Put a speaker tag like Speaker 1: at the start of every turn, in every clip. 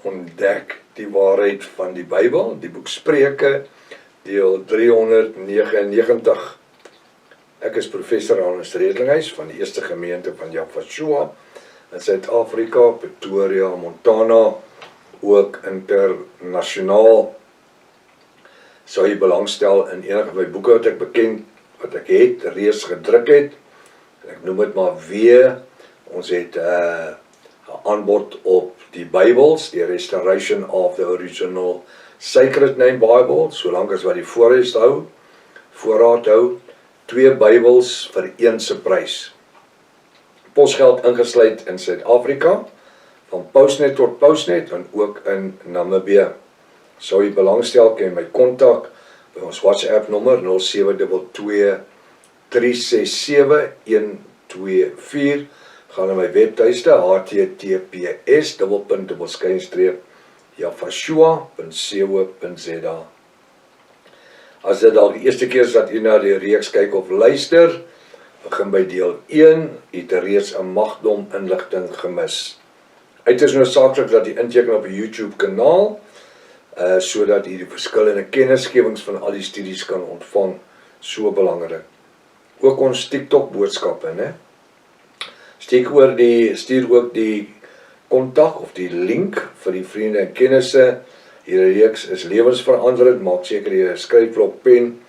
Speaker 1: Ontdek die waarheid van die Bybel, die boek Spreuke, deel 399. Ek is professor Hannes Redlinghuis van die Eerste Gemeente van Yafashua in Suid-Afrika, Pretoria, Montana, ook internasionaal. Sou jy belangstel in enige van my boeke wat ek het, reeds gedruk het. Ek noem dit maar weer, ons het 'n aanbod op die Bybels, die Restoration of the Original Sacred Name Bible, solank as wat die voorraad hou, 2 Bybels vir 1 se prys. Posgeld ingesluit in Suid-Afrika, van Postnet tot Postnet en ook in Namibië. Sou jy belangstel, kan jy my kontak by ons WhatsApp nommer 0722 367 124. Gaan na my webtuiste https://yafashua.co.za. As dit dalk die eerste keer is dat u na die reeks kyk of luister, begin by deel 1, het reeds 'n magdom inligting gemis. Uiters noodsaaklik dat u inteken op 'n YouTube kanaal, sodat u die verskillende kennisgewings van al die studies kan ontvang, so belangrik. Ook ons TikTok boodskappe, né? Stuur ook die kontak of die link vir die vriende en kennisse. Hierdie reeks is lewensveranderend, maak seker jy 'n skryfblok, pen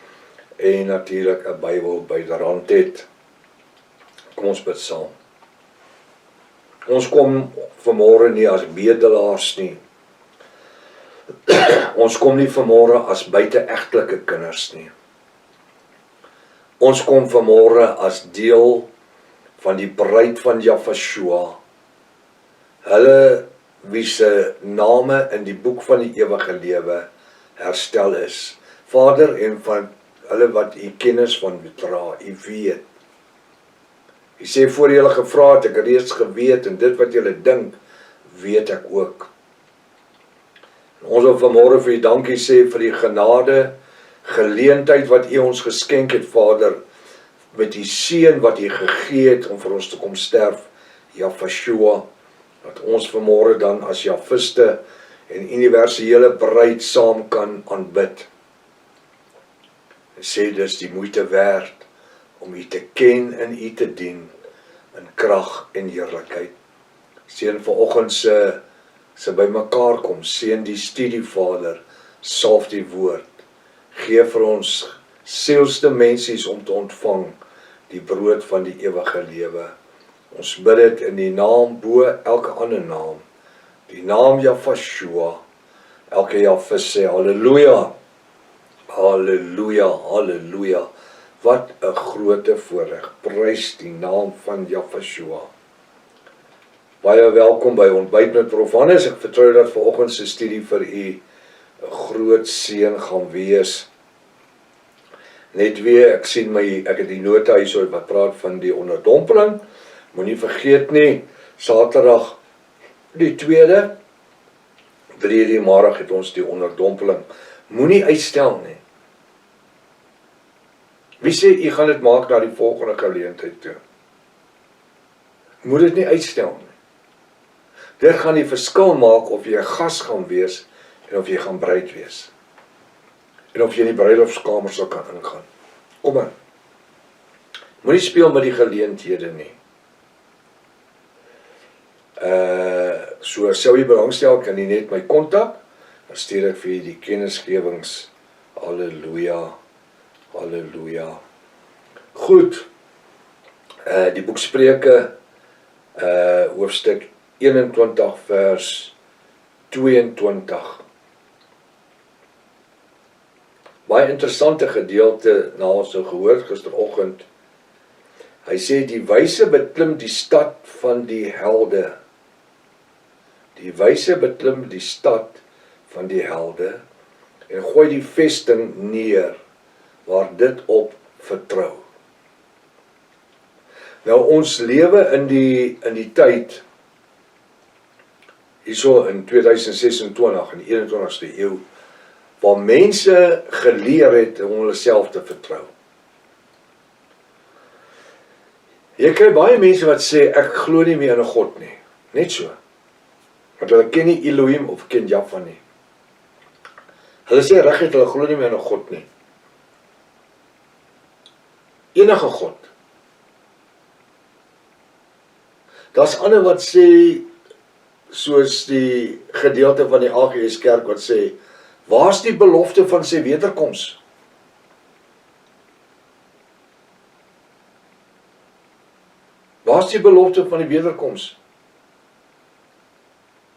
Speaker 1: en natuurlik 'n Bybel byderhand het. Kom ons bid saam. Ons kom vanmôre nie as bedelaars nie. Ons kom nie vanmôre as buiteegtelike kinders nie. Ons kom vanmôre as deel van die bruid van Yafashua, hulle wie se name in die boek van die ewige lewe herstel is. Vader, en van hulle wat u kennis van bedra, u weet. U sê voor jy hulle gevra het, ek reeds geweet, en dit wat julle dink, weet ek ook. En ons wil vanmôre vir u dankie sê vir die genade, geleentheid wat u ons geskenk het, Vader, met die seun wat u gegee het om vir ons te kom sterf, Yafashua, dat ons vanmôre dan as Jafiste en universele bruid saam kan aanbid. En sê dis die moeite werd om u te ken en u te dien in krag en heerlikheid. Seën vanoggend se bymekaar kom, seën die studie, Vader, salf die woord, gee vir ons sielsdimensies om te ontvang die brood van die ewige lewe. Ons bid dit in die naam bo elke ander naam, die naam Yafashua. Elke Jafis sê halleluja, halleluja, halleluja. Wat 'n groote voorreg, prys die naam van Yafashua. Baie welkom by Ontbyt met Prof Hannes. Ek vertrou dat vanoggend se studie vir u 'n groot seën gaan wees. Net weer, ek het die nota hierso wat praat van die onderdompeling. Moenie vergeet nie, Saterdag die 2de, 3:00 die middag het ons die onderdompeling. Moenie uitstel nie. Wie sê u gaan dit maak na die volgende geleentheid toe? Moet dit nie uitstel nie. Dit gaan die verskil maak of jy 'n gas gaan wees en of jy gaan bruid wees. En of jy in die bruilofskamer sal kan ingaan. Kom in. Moenie speel met die geleenthede nie. So sou jy belangstel, kan jy net my kontak, dan stuur ek vir jy die kennisgewings. Halleluja, halleluja. Goed, die boek Spreuke, hoofstuk 21 vers 22. Baie interessante gedeelte na ons gehoor gisteroggend. Hy sê die wyse beklim die stad van die helde. Die wyse beklim die stad van die helde en gooi die vesting neer waar dit op vertrou. Nou ons lewe in die tyd hierso in 2026 in die 21ste eeu waar mense geleer het om hulle self te vertrou. Jy kry baie mense wat sê ek glo nie meer in 'n God nie. Net so. Want hulle ken nie Elohim of ken Jaffa nie. Hulle sê reguit, hulle glo nie meer in 'n God nie. Enige God. Daar's ander wat sê, soos die gedeelte van die AGS Kerk wat sê, waar's die belofte van sy wederkoms? Waar's die belofte van die wederkoms?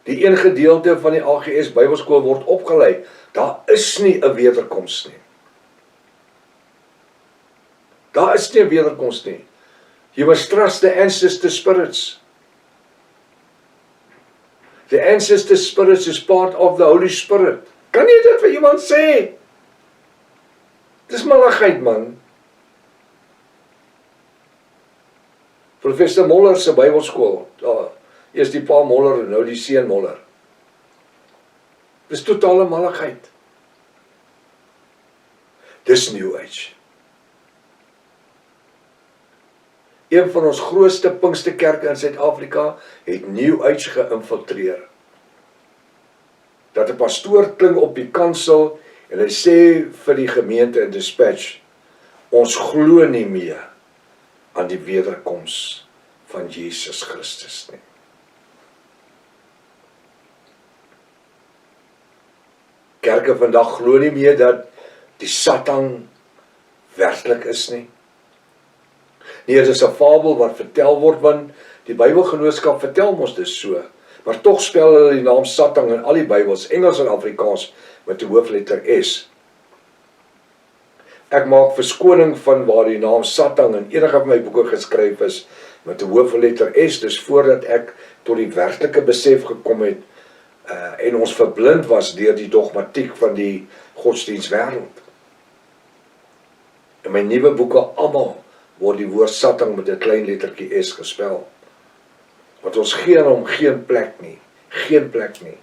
Speaker 1: Die een gedeelte van die AGS Bybelskool word opgelei, daar is nie 'n wederkoms nie. Daar is nie 'n wederkoms nie. You must trust the ancestor spirits. The ancestor spirits is part of the Holy Spirit. Kan jy dit vir iemand sê? Dis malligheid, man. Professor Moller se Bybelskool, eers die pa Moller en nou die seun Moller. Dis totale malligheid. Dis New Age. Een van ons grootste Pinksterkerke in Suid-Afrika het New Age geïnfiltreer. Dat 'n pastoor kling op die kansel en hy sê vir die gemeente in Dispatch, ons glo nie meer aan die wederkoms van Jesus Christus nie. Kerke vandag glo nie meer dat die Satan werklik is nie. Nee, dit is 'n fabel wat vertel word, want die Bybelgenootskap vertel ons dit so. Maar tog spel hulle die naam Satan in al die Bybels, Engels en Afrikaans, met die hoofletter S. Ek maak verskoning van waar die naam Satan in enige van my boeke geskryf is, met die hoofletter S, dus voordat ek tot die werklike besef gekom het, en ons verblind was deur die dogmatiek van die godsdienstwêreld. In my nuwe boeke almal word die woord Satan met 'n klein lettertjie S gespel. Want ons gee hom geen plek nie. Geen plek nie.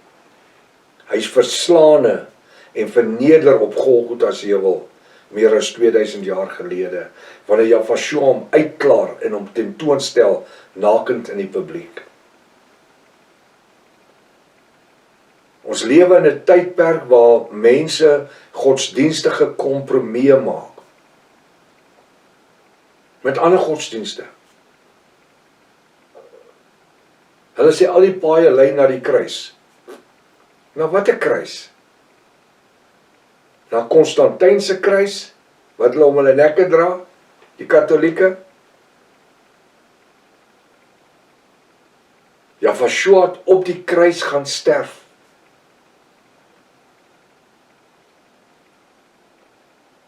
Speaker 1: Hy is verslaane en verneder op Golgotha se heuwel meer as 2000 jaar gelede, wanneer Jafashua hom uitklaar en hom tentoonstel nakend in die publiek. Ons lewe in 'n tydperk waar mense godsdienstige kompromieë maak met ander godsdienste. Hulle sê al die paaie lei na die kruis. Na watter kruis? Na Konstantyn se kruis, wat hulle om hulle nekke dra, die Katolieke? Jafashua het op die kruis gaan sterf.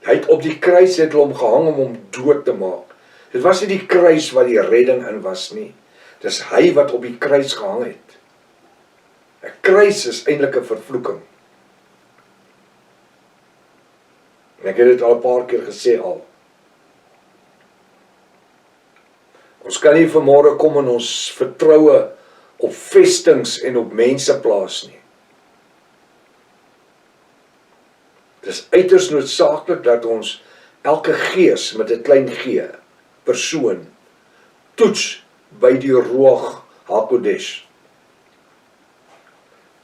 Speaker 1: Hy het op die kruis het hom gehang om hom dood te maak. Dit was nie die kruis wat die redding in was nie. Dis hy wat op die kruis gehang het. 'n Kruis is eintlik 'n vervloeking. En ek het dit al 'n paar keer gesê al. Ons kan nie vanmôre kom en ons vertroue op vestings en op mense plaas nie. Dit is uiters noodsaaklik dat ons elke gees met 'n klein g, persoon, toets by die Ruach HaKodesh.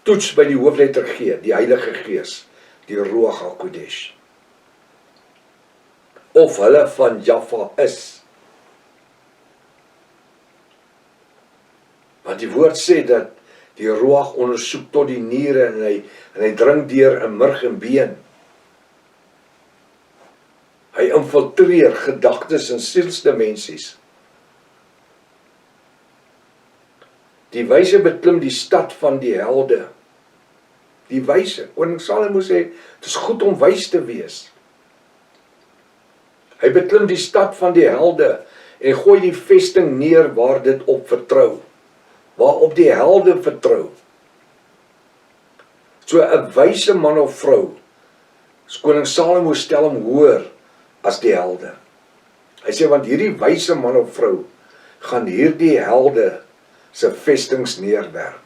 Speaker 1: Toets by die hoofletter G, die Heilige Gees, die Ruach HaKodesh. Of hulle van Jaffa is. Want die woord sê dat die Ruach ondersoek tot die niere en hy dring deur in murg en been. Hy infiltreer gedagtes en sielsdimensies. Die wyse beklim die stad van die helde. Die wyse, koning Salomo sê, het is goed om wys te wees. Hy beklim die stad van die helde en gooi die vesting neer waar dit op vertrou. Waarop die helde vertrou. So 'n wyse man of vrou, koning Salomo stel hom hoër as die helde. Hy sê, want hierdie wyse man of vrou gaan hierdie helde se vestings neerwerp.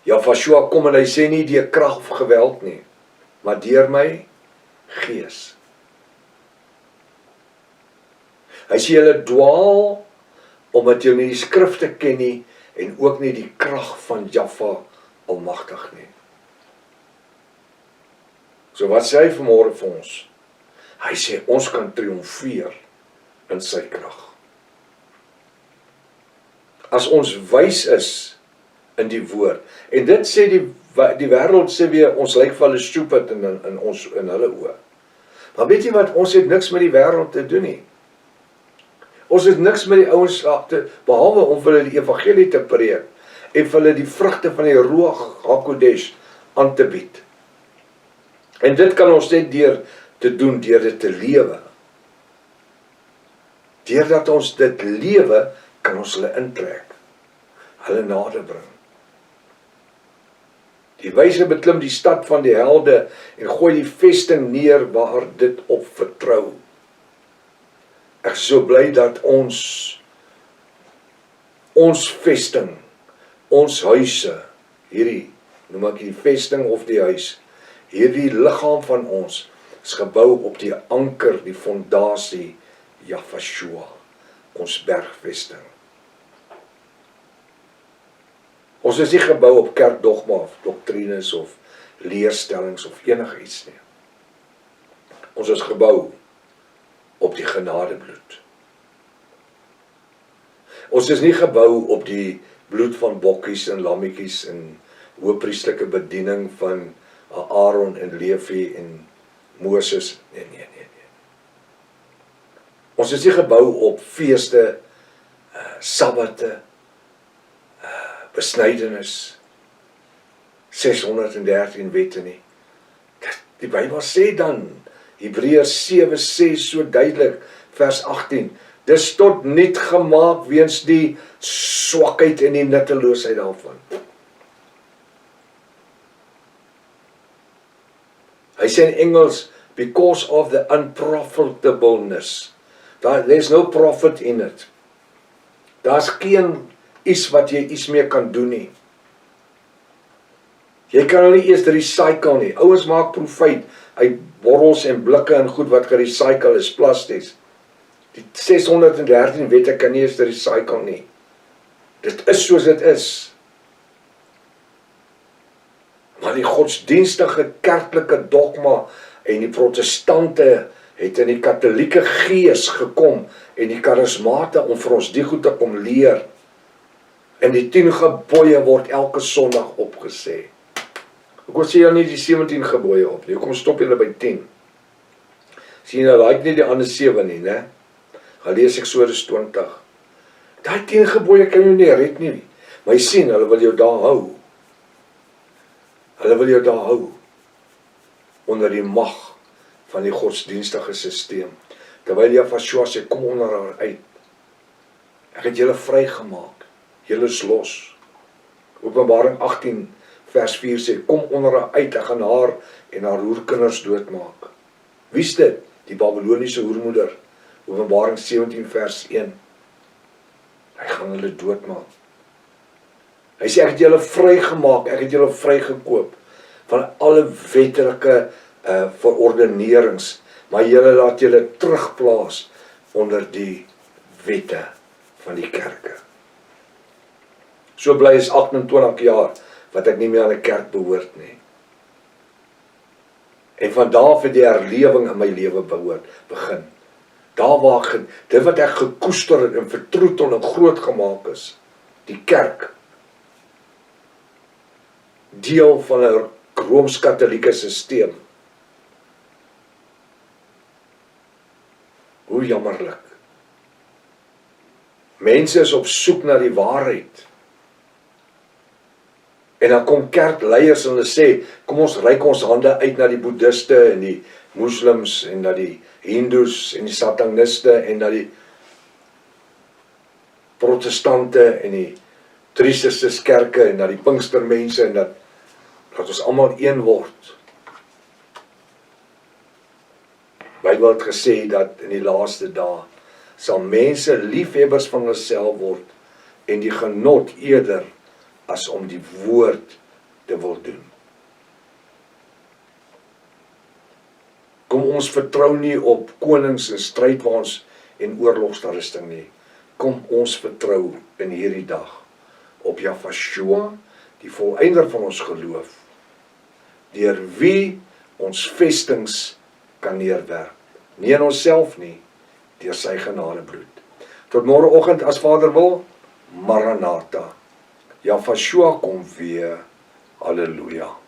Speaker 1: Jafashua kom en hy sê nie deur krag of geweld nie, maar deur my gees. Hy sê julle dwaal omdat jy nie die skrifte ken nie, en ook nie die krag van Jahwe Almagtig nie. So wat sê hy vanmôre vir ons? Hy sê ons kan triomfeer in sy krag. As ons wys is in die woord, en dit sê die wêreld sê weer, ons lyk vir hulle stupid in hulle oë. Maar weet jy wat, ons het niks met die wêreld te doen nie. Ons het niks met die ouens behalwe om vir hulle die evangelie te preek, en vir hulle die vrugte van die Ruach HaKodesh aan te bied. En dit kan ons net deur dit te lewe. Deurdat ons dit lewe, kan ons hulle intrek, hulle nader bring. Die wyse beklim die stad van die helde en gooi die vesting neer waar dit op vertrou. Ek is so bly dat ons vesting, ons huise, hierdie, noem ek die vesting of die huis, hierdie liggaam van ons, is gebou op die anker, die fondasie, Jahwe, ons bergvesting. Ons is nie gebou op kerkdogma of doktrines of leerstellings of enige iets nie. Ons is gebou op die genadebloed. Ons is nie gebou op die bloed van bokkies en lammetjies en hoëpriesterlike bediening van Aaron en Levi en Moses. Nee. Ons is nie gebou op feeste, sabbate, besnydenis, 613 wette nie. Die Bybel sê dan, Hebreërs 7 sê so duidelik, vers 18, dis tot niet gemaak weens die swakheid en die nutteloosheid daarvan. Hy sê in Engels, because of the unprofitableness. There's no profit in it. Daar's geen iets wat jy iets mee kan doen nie. Jy kan hulle nie eers recycle nie. Ouers maak profijt uit borrels en blikke en goed wat gerecycle is, plasties. Die 613 wette kan nie eers recycle nie. Dit is soos dit is. Maar die godsdienstige kerklike dogma en die protestante het in die katholieke gees gekom en die charismate om vir ons die goed te kom leer. En die 10 gebooie word elke Sondag opgesê. Ek sê jy nie die 17 gebooie op nie, kom stop julle by 10. Sien jy, like nie die ander 7 nie, né? Gaan lees Eksodus 20. Daai 10 gebooie kan jy nie red nie. Maar jy sien, hulle wil jou daar hou. Hulle wil jou daar hou. Onder die mag van die godsdienstige sisteem. Terwyl Jahwe sê, kom onder haar uit. Ek het julle vrygemaak. Julle is los. Openbaring 18 vers 4 sê, kom onder haar uit, ek gaan haar en haar hoerkinders doodmaak. Wie is dit? Die Babyloniese hoermoeder. Openbaring 17 vers 1. Hy gaan hulle doodmaak. Hy sê, ek het julle vrygemaak, ek het julle vrygekoop van alle wettelike verordenerings, maar julle laat julle terugplaas onder die wette van die kerke. So bly is 28 jaar wat ek nie meer aan 'n kerk behoort nie. En van daar af het die herlewing in my lewe begin. Daar waar dit wat ek gekoester het en vertroetel en groot gemaak is, die kerk, deel van 'n Rooms-Katholieke sisteem. Hoe jammerlik. Mense is op soek na die waarheid. En dan kom kerkleiers en hulle sê, kom ons reik ons hande uit na die boeddhiste en die moslims en na die hindoes en die sataniste en na die protestante en die Tristis kerke en na die Pinkstermense en dat ons almal een word. Bybel het gesê dat in die laaste dae sal mense liefhebbers van hulself word en die genot eerder as om die woord te wil doen. Kom ons vertrou nie op konings en strydwaans en oorlogsrusting nie. kom ons vertrou in hierdie dag op Jahweh, die volëinder van ons geloof, deur wie ons vestings kan neerwerp. Nie in onsself nie, deur sy genadebloed. Tot môreoggend as Vader wil, Maranatha. Jahweh kom weer. Halleluja.